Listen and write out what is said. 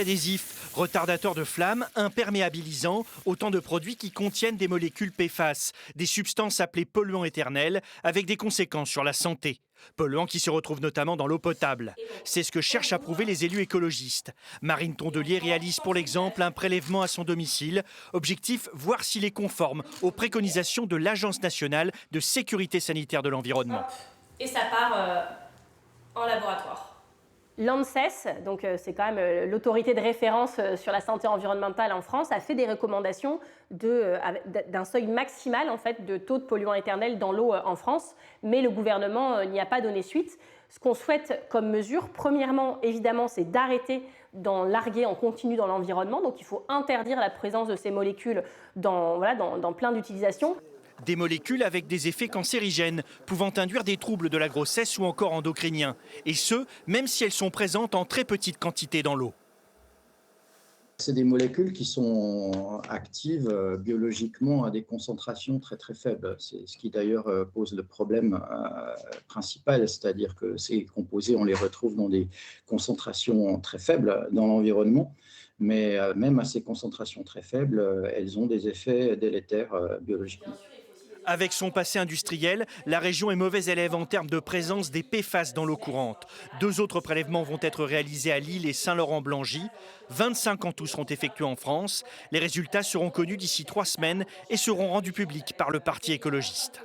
Adhésifs, retardateurs de flamme, imperméabilisants, autant de produits qui contiennent des molécules PFAS, des substances appelées polluants éternels, avec des conséquences sur la santé. Polluants qui se retrouvent notamment dans l'eau potable. C'est ce que cherchent à prouver les élus écologistes. Marine Tondelier réalise pour l'exemple un prélèvement à son domicile. Objectif, voir s'il est conforme aux préconisations de l'Agence nationale de sécurité sanitaire de l'environnement. Et ça part en laboratoire. L'ANSES, donc c'est quand même l'autorité de référence sur la santé environnementale en France, a fait des recommandations d'un seuil maximal en fait, de taux de polluants éternels dans l'eau en France, mais le gouvernement n'y a pas donné suite. Ce qu'on souhaite comme mesure, premièrement, évidemment, c'est d'arrêter d'en larguer en continu dans l'environnement. Donc il faut interdire la présence de ces molécules dans plein d'utilisations. Des molécules avec des effets cancérigènes, pouvant induire des troubles de la grossesse ou encore endocriniens. Et ce, même si elles sont présentes en très petite quantité dans l'eau. C'est des molécules qui sont actives biologiquement à des concentrations très très faibles. C'est ce qui d'ailleurs pose le problème principal, c'est-à-dire que ces composés, on les retrouve dans des concentrations très faibles dans l'environnement. Mais même à ces concentrations très faibles, elles ont des effets délétères biologiquement. Avec son passé industriel, la région est mauvais élève en termes de présence des PFAS dans l'eau courante. 2 autres prélèvements vont être réalisés à Lille et Saint-Laurent-Blangy. 25 en tout seront effectués en France. Les résultats seront connus d'ici 3 semaines et seront rendus publics par le Parti écologiste.